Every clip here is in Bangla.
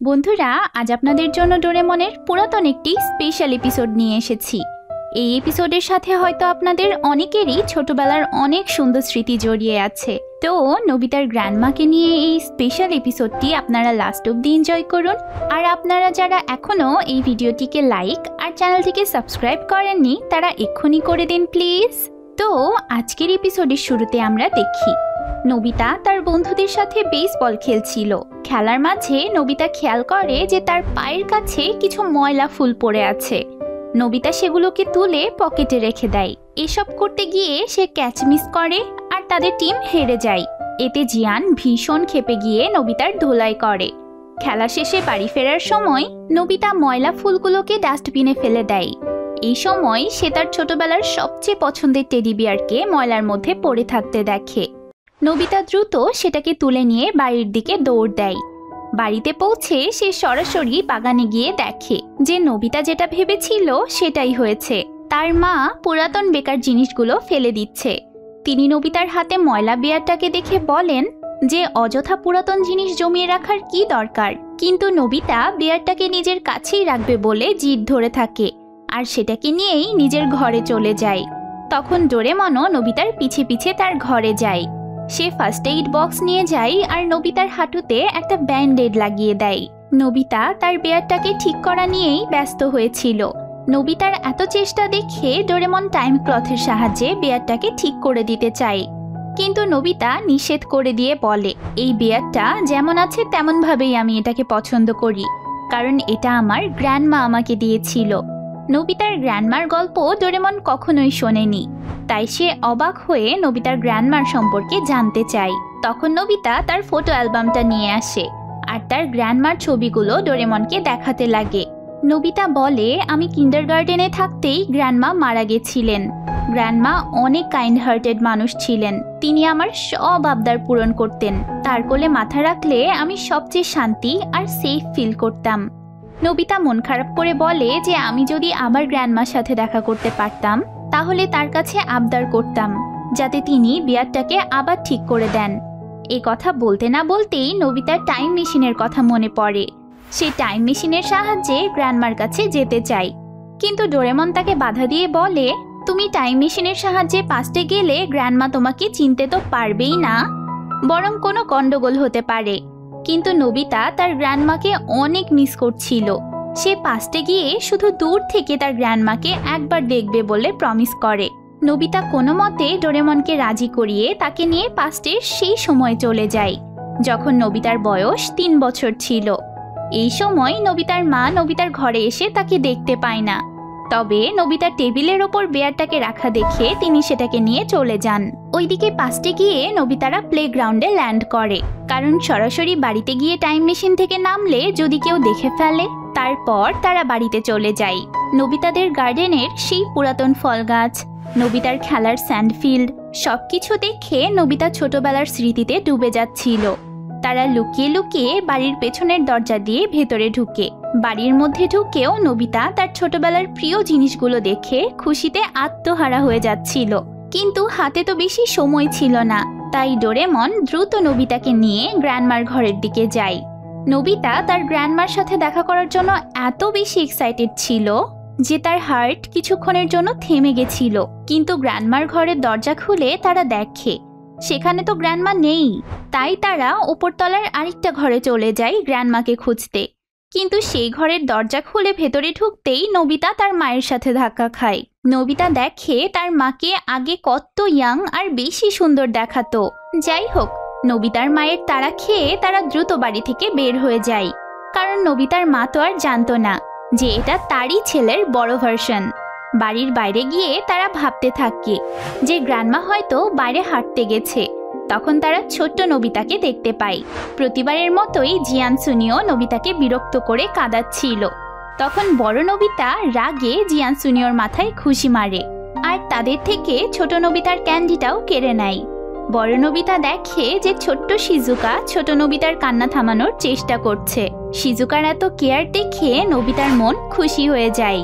বন্ধুরা, আজ আপনাদের জন্য ডোরেমনের পুরাতন একটি স্পেশাল এপিসোড নিয়ে এসেছি। এই এপিসোডের সাথে হয়তো আপনাদের অনেকেরই ছোটবেলার অনেক সুন্দর স্মৃতি জড়িয়ে আছে। তো নোবিতার গ্র্যান্ডমাকে নিয়ে এই স্পেশাল এপিসোডটি আপনারা লাস্ট অবধি এনজয় করুন। আর আপনারা যারা এখনও এই ভিডিওটিকে লাইক আর চ্যানেলটিকে সাবস্ক্রাইব করেননি তারা এক্ষুনি করে দিন প্লিজ। তো আজকের এপিসোডের শুরুতে আমরা দেখি নোবিতা তার বন্ধুদের সাথে বেসবল খেলছিল। খেলার মাঝে নোবিতা খেয়াল করে যে তার পায়ের কাছে কিছু ময়লা ফুল পড়ে আছে। নোবিতা সেগুলোকে তুলে পকেটে রেখে দেয়। এসব করতে গিয়ে সে ক্যাচ মিস করে আর তাদের টিম হেরে যায়। এতে জিয়ান ভীষণ ক্ষেপে গিয়ে নোবিতার ধোলাই করে। খেলা শেষে বাড়ি ফেরার সময় নোবিতা ময়লা ফুলগুলোকে ডাস্টবিনে ফেলে দেয়। এই সময় সে তার ছোটবেলার সবচেয়ে পছন্দের টেডি বিয়ারকে ময়লার মধ্যে পড়ে থাকতে দেখে। নোবিতা দ্রুত সেটাকে তুলে নিয়ে বাড়ির দিকে দৌড় দেয়। বাড়িতে পৌঁছে সে সরাসরি বাগানে গিয়ে দেখে যে নোবিতা যেটা ভেবেছিল সেটাই হয়েছে। তার মা পুরাতন বেকার জিনিসগুলো ফেলে দিচ্ছে। তিনি নোবিতার হাতে ময়লা বিয়ারটাকে দেখে বলেন যে অযথা পুরাতন জিনিস জমিয়ে রাখার কি দরকার। কিন্তু নোবিতা বিয়ারটাকে নিজের কাছেই রাখবে বলে জিদ ধরে থাকে আর সেটাকে নিয়েই নিজের ঘরে চলে যায়। তখন ডোরেমনও নোবিতার পিছে পিছে তার ঘরে যায়। সে ফার্স্ট এইড বক্স নিয়ে যায় আর নোবিতার হাঁটুতে একটা ব্যান্ডেড লাগিয়ে দেয়। নোবিতা তার বেয়ারটাকে ঠিক করা নিয়েই ব্যস্ত হয়েছিল। নোবিতার এত চেষ্টা দেখে ডোরেমন টাইম ক্লথের সাহায্যে বেয়ারটাকে ঠিক করে দিতে চায়। কিন্তু নোবিতা নিষেধ করে দিয়ে বলে, এই বেয়ারটা যেমন আছে তেমন ভাবেই আমি এটাকে পছন্দ করি, কারণ এটা আমার গ্র্যান্ডমা আমাকে দিয়েছিল। নোবিতার গ্র্যান্ডমার গল্প ডোরেমন কখনোই শোনেনি, তাই সে অবাক হয়ে নোবিতার গ্র্যান্ডমার সম্পর্কে জানতে চায়। তখন নোবিতা তার ফটো অ্যালবামটা নিয়ে আসে আর তার গ্র্যান্ডমার ছবিগুলো ডোরেমনকে দেখাতে লাগে। নোবিতা বলে, আমি কিন্ডারগার্টেনে থাকতেই গ্র্যান্ডমা মারা গেছিলেন। গ্র্যান্ডমা অনেক কাইন্ড হার্টেড মানুষ ছিলেন। তিনি আমার সব আবদার পূরণ করতেন। তার কোলে মাথা রাখলে আমি সবচেয়ে শান্তি আর সেফ ফিল করতাম। নোবিতা মন খারাপ করে বলে যে আমি যদি আবার গ্র্যান্ডমার সাথে দেখা করতে পারতাম তাহলে তার কাছে আবদার করতাম যাতে তিনি বিয়ারটাকে আবার ঠিক করে দেন। এই কথা বলতে না বলতেই নোবিতার টাইম মেশিনের কথা মনে পড়ে। সে টাইম মেশিনের সাহায্যে গ্র্যান্ডমার কাছে যেতে চায়, কিন্তু ডোরেমন তাকে বাধা দিয়ে বলে, তুমি টাইম মেশিনের সাহায্যে পাস্টে গেলে গ্র্যান্ডমা তোমাকে চিনতে তো পারবেই না, বরং কোনো গন্ডগোল হতে পারে। কিন্তু নোবিতা তার গ্র্যান্ডমাকে অনেক মিস করছিল। সে পাস্টে গিয়ে শুধু দূর থেকে তার গ্র্যান্ডমাকে একবার দেখবে বলে প্রমিস করে। নোবিতা কোনো মতে ডোরেমনকে রাজি করিয়ে তাকে নিয়ে পাস্টের সেই সময় চলে যায় যখন নোবিতার বয়স 3 বছর ছিল। এই সময় নোবিতার মা নোবিতার ঘরে এসে তাকে দেখতে পায় না, তবে নোবিতার টেবিলের ওপর বেয়ারটাকে রাখা দেখে তিনি সেটাকে নিয়ে চলে যান। ওইদিকে পাস্টে গিয়ে নোবিতারা প্লেগ্রাউন্ডে ল্যান্ড করে, কারণ সরাসরি বাড়িতে গিয়ে টাইম মেশিন থেকে নামলে যদি কেউ দেখে ফেলে। তারপর তারা বাড়িতে চলে যায়। নোবিতাদের গার্ডেনের সেই পুরাতন ফল গাছ, নোবিতার খেলার স্যান্ডফিল্ড সবকিছু দেখে নোবিতা ছোটবেলার স্মৃতিতে ডুবে যাচ্ছিল। তারা লুকিয়ে লুকিয়ে বাড়ির পেছনের দরজা দিয়ে ভেতরে ঢুকে। বাড়ির মধ্যে ঢুকেও নোবিতা তার ছোটবেলার প্রিয় জিনিসগুলো দেখে খুশিতে আত্মহারা হয়ে যাচ্ছিল। কিন্তু হাতে তো বেশি সময় ছিল না, তাই ডোরেমন দ্রুত নোবিতাকে নিয়ে গ্র্যান্ডমার ঘরের দিকে যায়। নোবিতা তার গ্র্যান্ডমার সাথে দেখা করার জন্য এত বেশি এক্সাইটেড ছিল যে তার হার্ট কিছুক্ষণের জন্য থেমে গেছিল। কিন্তু গ্র্যান্ডমার ঘরের দরজা খুলে তারা দেখে সেখানে তো গ্র্যান্ডমা নেই। তাই তারা ওপরতলার আরেকটা ঘরে চলে যায় গ্র্যান্ডমাকে খুঁজতে। কিন্তু সেই ঘরের দরজা খুলে ভেতরে ঢুকতেই নোবিতা তার মায়ের সাথে ধাক্কা খায়। নোবিতা দেখে তার মাকে আগে কত ইয়াং আর বেশি সুন্দর দেখাতো। যাই হোক, নোবিতার মায়ের তাড়া খেয়ে তারা দ্রুত বাড়ি থেকে বের হয়ে যায়, কারণ নোবিতার মা তো আর জানতো না যে এটা তারই ছেলের বড় ভার্সন। বাড়ির বাইরে গিয়ে তারা ভাবতে থাকে যে গ্র্যান্ডমা হয়তো বাইরে হাঁটতে গেছে। তখন তারা ছোট্ট নোবিতাকে দেখতে পায়। প্রতিবারের মতোই জিয়ান সুনিও নোবিতাকে বিরক্ত করে কাঁদাচ্ছিল। তখন বড় নোবিতা রাগে জিয়ান সুনিওর মাথায় ঘুষি মারে আর তাদের থেকে ছোট নোবিতার ক্যান্ডিটাও কেড়ে নেয়। বড় নোবিতা দেখে যে ছোট্ট শিজুকা ছোট নোবিতার কান্না থামানোর চেষ্টা করছে। শিজুকার এত কেয়ার দেখে নোবিতার মন খুশি হয়ে যায়।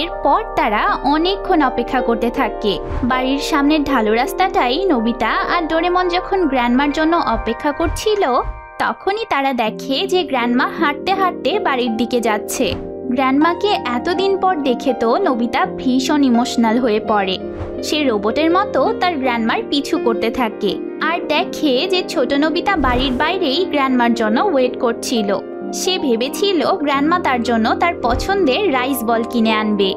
এরপর তারা অনেকক্ষণ অপেক্ষা করতে থাকে। বাড়ির সামনের ঢালু রাস্তাটাই নোবিতা আর ডোরেমন যখন গ্র্যান্ডমার জন্য অপেক্ষা করছিল তখনই তারা দেখে যে গ্র্যান্ডমা হাঁটতে হাঁটতে বাড়ির দিকে যাচ্ছে। গ্র্যান্ডমাকে এতদিন পর দেখে তো নোবিতা ভীষণ ইমোশনাল হয়ে পড়ে। সে রোবটের মতো তার গ্র্যান্ডমার পিছু করতে থাকে আর দেখে যে ছোট নোবিতা বাড়ির বাইরেই গ্র্যান্ডমার জন্য ওয়েট করছিল। সে ভেবেছিল গ্র্যান্ডমা তার জন্য তার পছন্দের রাইস বল কিনে আনবে,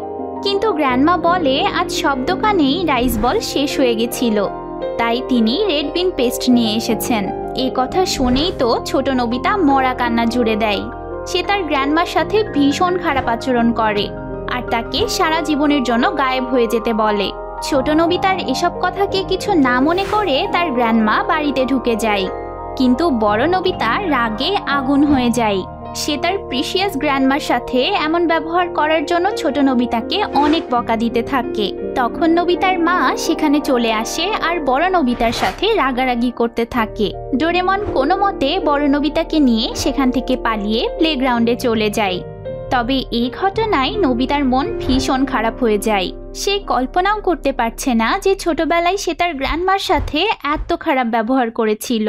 কিন্তু গ্র্যান্ডমা বলে আজ সব দোকানেই রাইস বল শেষ হয়ে গেছিল, তাই তিনি রেড বিন পেস্ট নিয়ে এসেছেন। এই কথা শুনেই তো ছোট নোবিতা মরা কান্না জুড়ে দেয়। সে তার গ্র্যান্ডমার সাথে ভীষণ খারাপ আচরণ করে আর তাকে সারা জীবনের জন্য গায়েব হয়ে যেতে বলে। ছোট নোবিতার এসব কথাকে কিছু না মনে করে তার গ্র্যান্ডমা বাড়িতে ঢুকে যায়, কিন্তু বড় নোবিতা রাগে আগুন হয়ে যায়। সে তার প্রিশিয়াস গ্র্যান্ডমার সাথে এমন ব্যবহার করার জন্য ছোট নোবিতাকে অনেক বকা দিতে থাকে। তখন নোবিতার মা সেখানে চলে আসে আর বড় নোবিতার সাথে রাগারাগি করতে থাকে। ডোরেমন কোনো মতে বড় নোবিতাকে নিয়ে সেখান থেকে পালিয়ে প্লেগ্রাউন্ডে চলে যায়। তবে এই ঘটনায় নোবিতার মন ভীষণ খারাপ হয়ে যায়। সে কল্পনাও করতে পারছে না যে ছোটবেলায় সে তার গ্র্যান্ডমার সাথে এত খারাপ ব্যবহার করেছিল।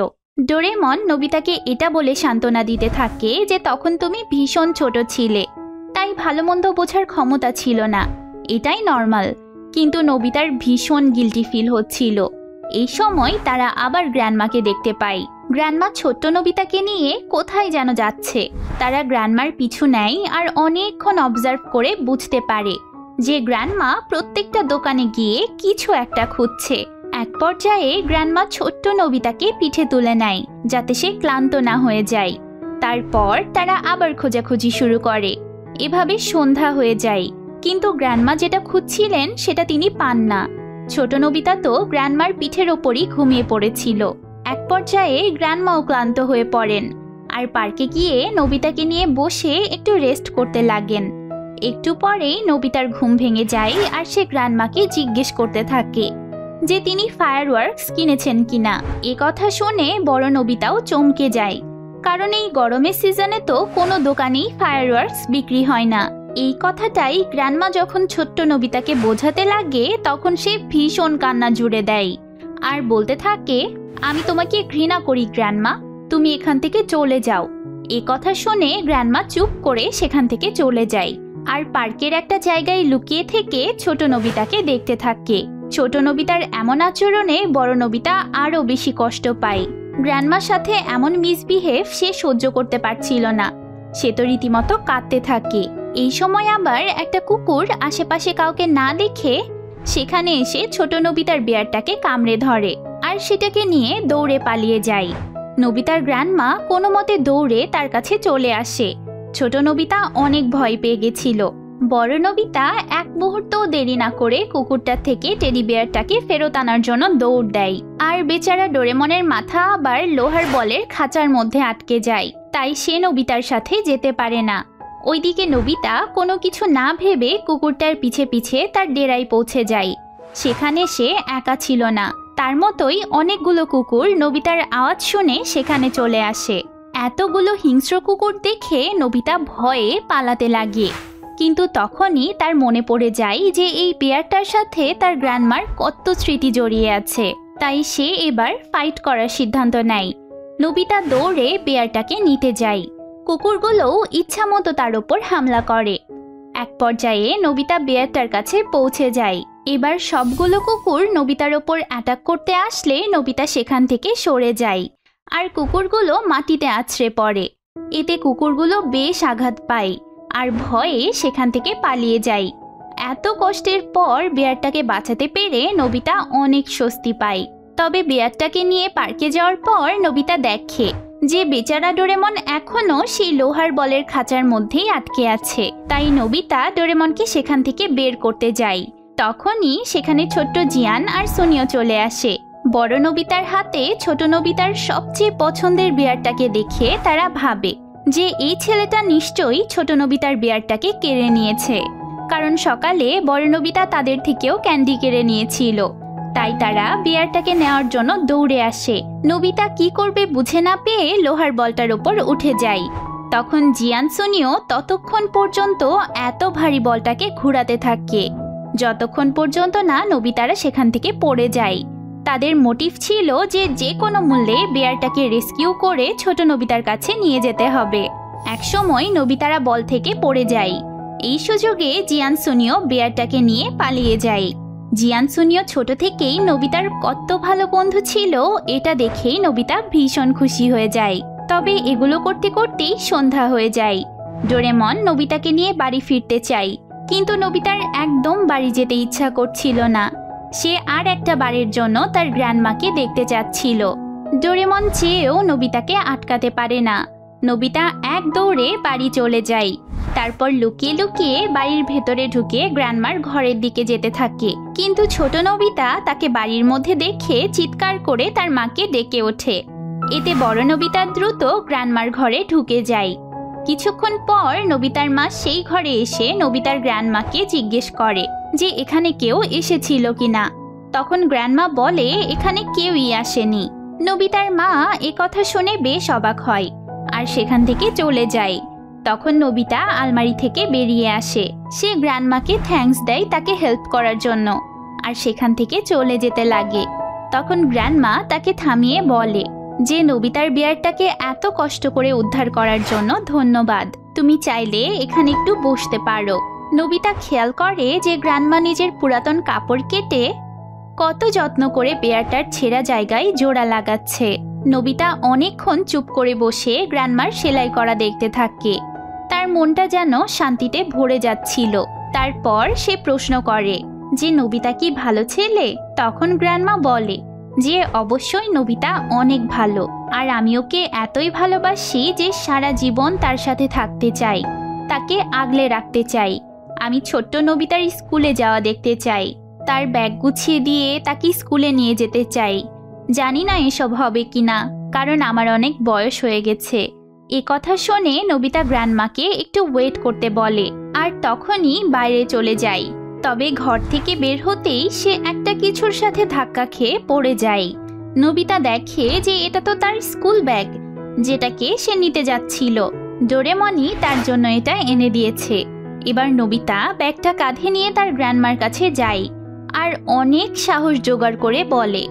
ডোরেমন নোবিতাকে এটা বলে সান্ত্বনা দিতে থাকে যে তখন তুমি ভীষণ ছোট ছিলে, তাই ভালো মন্দ বোঝার ক্ষমতা ছিল না, এটাই নর্মাল। কিন্তু নোবিতার ভীষণ গিল্টি ফিল হচ্ছিল। এই সময় তারা আবার গ্র্যান্ডমাকে দেখতে পায়। গ্র্যান্ডমা ছোট্ট নোবিতাকে নিয়ে কোথায় যেন যাচ্ছে। তারা গ্র্যান্ডমার পিছু নেয় আর অনেকক্ষণ অবজার্ভ করে বুঝতে পারে যে গ্র্যান্ডমা প্রত্যেকটা দোকানে গিয়ে কিছু একটা খুঁজছে। এক পর্যায়ে গ্র্যান্ডমা ছোট্ট নোবিতাকে পিঠে তুলে নেয় যাতে সে ক্লান্ত না হয়ে যায়। তারপর তারা আবার খোঁজাখুঁজি শুরু করে। এভাবে সন্ধ্যা হয়ে যায়, কিন্তু গ্র্যান্ডমা যেটা খুঁজছিলেন সেটা তিনি পান না। ছোট নোবিতা তো গ্র্যান্ডমার পিঠের ওপরই ঘুমিয়ে পড়েছিল। এক পর্যায়ে গ্র্যান্ডমাও ক্লান্ত হয়ে পড়েন আর পার্কে গিয়ে নোবিতাকে নিয়ে বসে একটু রেস্ট করতে লাগেন। একটু পরেই নোবিতার ঘুম ভেঙে যায় আর সে গ্র্যান্ডমাকে জিজ্ঞেস করতে থাকে যে তিনি ফায়ারওয়ার্কস কিনেছেন কিনা। এ কথা শুনে বড় নোবিতাও চমকে যায়, কারণ এই গরমের সিজনে তো কোনো দোকানেই ফায়ারওয়ার্কস বিক্রি হয় না। এই কথাটাই গ্র্যান্ডমা যখন ছোট্ট নোবিতাকে বোঝাতে লাগে তখন সে ভীষণ কান্না জুড়ে দেয় আর বলতে থাকে, আমি তোমাকে ঘৃণা করি গ্র্যান্ডমা, তুমি এখান থেকে চলে যাও। এ কথা শুনে গ্র্যান্ডমা চুপ করে সেখান থেকে চলে যায় আর পার্কের একটা জায়গায় লুকিয়ে থেকে ছোট নোবিতাকে দেখতে থাকে। ছোট নোবিতার এমন আচরণে বড় নোবিতা আরও বেশি কষ্ট পায়। গ্র্যান্ডমার সাথে এমন মিসবিহেভ সে সহ্য করতে পারছিল না। সে তো রীতিমতো কাঁদতে থাকে। এই সময় আবার একটা কুকুর আশেপাশে কাউকে না দেখে সেখানে এসে ছোট নোবিতার বিয়ারটাকে কামড়ে ধরে আর সেটাকে নিয়ে দৌড়ে পালিয়ে যায়। নোবিতার গ্র্যান্ডমা কোনো মতে দৌড়ে তার কাছে চলে আসে। ছোট নোবিতা অনেক ভয় পেয়ে গেছিল। বড় নোবিতা এক মুহূর্তও দেরি না করে কুকুরটার থেকে টেডি বিয়ারটাকে ফেরত আনার জন্য দৌড় দেয়। আর বেচারা ডোরেমনের মাথা আবার লোহার বলের খাঁচার মধ্যে আটকে যায়, তাই সে নোবিতার সাথে যেতে পারে না। ওইদিকে নোবিতা কোনো কিছু না ভেবে কুকুরটার পিছে পিছে তার ডেরায় পৌঁছে যায়। সেখানে সে একা ছিল না, তার মতোই অনেকগুলো কুকুর নোবিতার আওয়াজ শুনে সেখানে চলে আসে। এতগুলো হিংস্র কুকুর দেখে নোবিতা ভয়ে পালাতে লাগে, কিন্তু তখনই তার মনে পড়ে যায় যে এই বিয়ারটার সাথে তার গ্র্যান্ডমার কত স্মৃতি জড়িয়ে আছে। তাই সে এবার ফাইট করার সিদ্ধান্ত নেয়। নোবিতা দৌড়ে বিয়ারটাকে নিতে যায়। কুকুরগুলোও ইচ্ছা মতো তার ওপর হামলা করে। এক পর্যায়ে নোবিতা বিয়ারটার কাছে পৌঁছে যায়। এবার সবগুলো কুকুর নোবিতার ওপর অ্যাটাক করতে আসলে নোবিতা সেখান থেকে সরে যায় আর কুকুরগুলো মাটিতে আছড়ে পড়ে। এতে কুকুরগুলো বেশ আঘাত পায় আর ভয়ে সেখান থেকে পালিয়ে যায়। এত কষ্টের পর বিয়ারটাকে বাঁচাতে পেরে নোবিতা অনেক স্বস্তি পায়। তবে বিয়ারটাকে নিয়ে পার্কে যাওয়ার পর নোবিতা দেখে যে বেচারা ডোরেমন এখনো সেই লোহার বলের খাঁচার মধ্যেই আটকে আছে। তাই নোবিতা ডোরেমনকে সেখান থেকে বের করতে যায়। তখনই সেখানে ছোট্ট জিয়ান আর সোনিও চলে আসে। বড় নোবিতার হাতে ছোট নোবিতার সবচেয়ে পছন্দের বিয়ারটাকে দেখে তারা ভাবে যে এই ছেলেটা নিশ্চয়ই ছোট নোবিতার বিয়ারটাকে কেড়ে নিয়েছে, কারণ সকালে বড় নোবিতা তাদের থেকেও ক্যান্ডি কেড়ে নিয়েছিল। তাই তারা বিয়ারটাকে নেওয়ার জন্য দৌড়ে আসে। নোবিতা কি করবে বুঝে না পেয়ে লোহার বলটার উপর উঠে যায়। তখন জিয়ান সোনিও ততক্ষণ পর্যন্ত এত ভারী বলটাকে ঘুরাতে থাকে যতক্ষণ পর্যন্ত না নোবিতারা সেখান থেকে পড়ে যায়। তাদের মোটিভ ছিল যে যে কোনো মূল্যে বেয়ারটাকে রেস্কিউ করে ছোট নোবিতার কাছে নিয়ে যেতে হবে। একসময় নোবিতারা বল থেকে পড়ে যায়। এই সুযোগে জিয়ান সুনিও বেয়ারটাকে নিয়ে পালিয়ে যায়। জিয়ান সুনিও ছোট থেকেই নোবিতার কত ভালো বন্ধু ছিল এটা দেখেই নোবিতা ভীষণ খুশি হয়ে যায়। তবে এগুলো করতে করতেই সন্ধ্যা হয়ে যায়। ডোরেমন নোবিতাকে নিয়ে বাড়ি ফিরতে চায়, কিন্তু নোবিতার একদম বাড়ি যেতে ইচ্ছা করছিল না। সে আর একটা বারের জন্য তার গ্র্যান্ডমাকে দেখতে চাচ্ছিল। ডোরেমন চেয়েও নোবিতাকে আটকাতে পারে না। নোবিতা এক দৌড়ে বাড়ি চলে যায়। তারপর লুকিয়ে লুকিয়ে বাড়ির ভেতরে ঢুকে গ্র্যান্ডমার ঘরের দিকে যেতে থাকে। কিন্তু ছোট নোবিতা তাকে বাড়ির মধ্যে দেখে চিৎকার করে তার মাকে ডেকে ওঠে। এতে বড় নোবিতা দ্রুত গ্র্যান্ডমার ঘরে ঢুকে যায়। কিছুক্ষণ পর নোবিতার মা সেই ঘরে এসে নোবিতার গ্র্যান্ডমাকে জিজ্ঞেস করে যে এখানে কেউ এসেছিল কিনা। তখন গ্র্যান্ডমা বলে এখানে কেউই আসেনি। নোবিতার মা এ কথা শুনে বেশ অবাক হয় আর সেখান থেকে চলে যায়। তখন নোবিতা আলমারি থেকে বেরিয়ে আসে। সে গ্র্যান্ডমাকে থ্যাঙ্কস দেয় তাকে হেল্প করার জন্য, আর সেখান থেকে চলে যেতে লাগে। তখন গ্র্যান্ডমা তাকে থামিয়ে বলে যে নোবিতার বিয়ারটাকে এত কষ্ট করে উদ্ধার করার জন্য ধন্যবাদ। তুমি চাইলে এখানে একটু বসতে পারো। নোবিতা খেয়াল করে যে গ্র্যান্ডমা নিজের পুরাতন কাপড় কেটে কত যত্ন করে বেয়ারটার ছেঁড়া জায়গায় জোড়া লাগাচ্ছে। নোবিতা অনেকক্ষণ চুপ করে বসে গ্র্যান্ডমার সেলাই করা দেখতে থাকে। তার মনটা যেন শান্তিতে ভরে যাচ্ছিল। তারপর সে প্রশ্ন করে যে নোবিতা কি ভালো ছেলে? তখন গ্র্যান্ডমা বলে যে অবশ্যই নোবিতা অনেক ভালো, আর আমি ওকে এতই ভালোবাসি যে সারা জীবন তার সাথে থাকতে চাই, তাকে আগলে রাখতে চাই। আমি ছোট্ট নোবিতার স্কুলে যাওয়া দেখতে চাই, তার ব্যাগ গুছিয়ে দিয়ে তাকে স্কুলে নিয়ে যেতে চাই। জানি না এসব হবে কিনা, কারণ আমার অনেক বয়স হয়ে গেছে। এ কথা শুনে নোবিতা গ্র্যান্ডমাকে একটু ওয়েট করতে বলে আর তখনই বাইরে চলে যায়। তবে ঘর থেকে বের হতেই সে একটা কিছুর সাথে ধাক্কা খেয়ে পড়ে যায়। নোবিতা দেখে যে এটা তো তার স্কুল ব্যাগ, যেটাকে সে নিতে যাচ্ছিল। ডোরেমনই তার জন্য এটা এনে দিয়েছে। এবার নোবিতা ব্যাগটা কাঁধে নিয়ে তার গ্র্যান্ডমার কাছে যায় আর অনেক সাহস জোগাড় করে বলে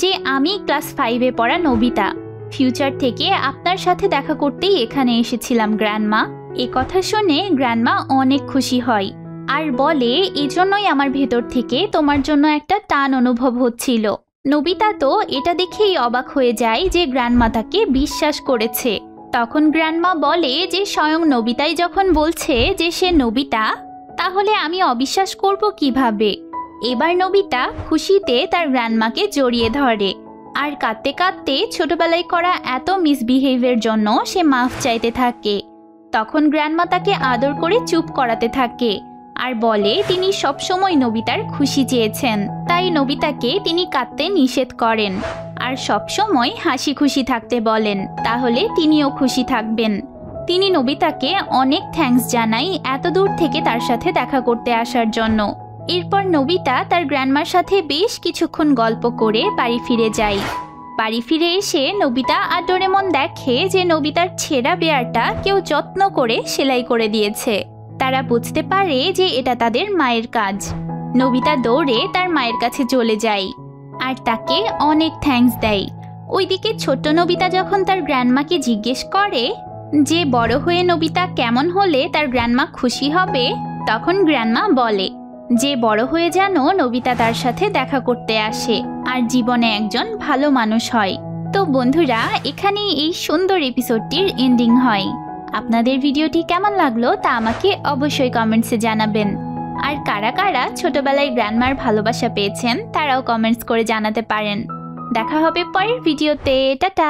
যে আমি ক্লাস 5-এ পড়া নোবিতা, ফিউচার থেকে আপনার সাথে দেখা করতেই এখানে এসেছিলাম গ্র্যান্ডমা। এ কথা শুনে গ্র্যান্ডমা অনেক খুশি হয় আর বলে এজন্যই আমার ভেতর থেকে তোমার জন্য একটা টান অনুভব হচ্ছিল। নোবিতা তো এটা দেখেই অবাক হয়ে যায় যে গ্র্যান্ডমা তাকে বিশ্বাস করেছে। তখন গ্র্যান্ডমা বলে যে স্বয়ং নোবিতাই যখন বলছে যে সে নোবিতা, তাহলে আমি অবিশ্বাস করব কিভাবে। এবার নোবিতা খুশিতে তার গ্র্যান্ডমাকে জড়িয়ে ধরে আর কাঁদতে কাঁদতে ছোটবেলায় করা এত মিসবিহেভের জন্য সে মাফ চাইতে থাকে। তখন গ্র্যান্ডমা তাকে আদর করে চুপ করাতে থাকে আর বলে তিনি সবসময় নোবিতার খুশি চেয়েছেন, তাই নোবিতাকে তিনি কাঁদতে নিষেধ করেন আর সবসময় হাসি খুশি থাকতে বলেন, তাহলে তিনিও খুশি থাকবেন। তিনি নোবিতাকে অনেক থ্যাঙ্কস জানাই এত দূর থেকে তার সাথে দেখা করতে আসার জন্য। এরপর নোবিতা তার গ্র্যান্ডমার সাথে বেশ কিছুক্ষণ গল্প করে বাড়ি ফিরে যায়। বাড়ি ফিরে এসে নোবিতা আর ডোরেমন দেখে যে নোবিতার ছেঁড়া বেয়ারটা কেউ যত্ন করে সেলাই করে দিয়েছে। তারা বুঝতে পারে যে এটা তাদের মায়ের কাজ। নোবিতা দৌড়ে তার মায়ের কাছে চলে যায় আর তাকে অনেক থ্যাঙ্কস দেয়। ওইদিকে ছোট্ট নোবিতা যখন তার গ্র্যান্ডমাকে জিজ্ঞেস করে যে বড় হয়ে নোবিতা কেমন হলে তার গ্র্যান্ডমা খুশি হবে, তখন গ্র্যান্ডমা বলে যে বড় হয়ে যেন নোবিতা তার সাথে দেখা করতে আসে আর জীবনে একজন ভালো মানুষ হয়। তো বন্ধুরা, এখানেই এই সুন্দর এপিসোডটির এন্ডিং হয়। আপনাদের ভিডিওটি কেমন লাগলো তা আমাকে অবশ্যই কমেন্টসে জানাবেন। আর কারা কারা ছোটবেলায় গ্র্যান্ডমার ভালোবাসা পেয়েছেন তারাও কমেন্টস করে জানাতে পারেন। দেখা হবে পরের ভিডিওতে। টাটা।